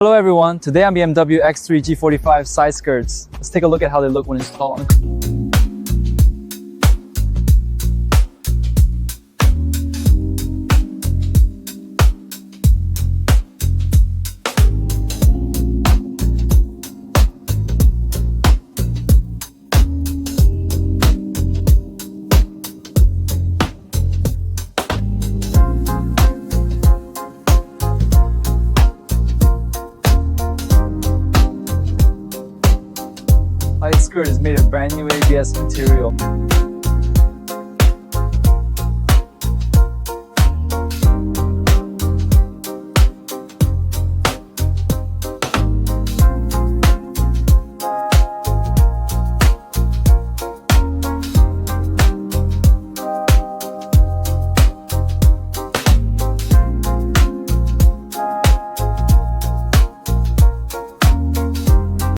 Hello everyone, today on BMW X3 G45 side skirts. Let's take a look at how they look when installed. Side skirt is made of brand new ABS material.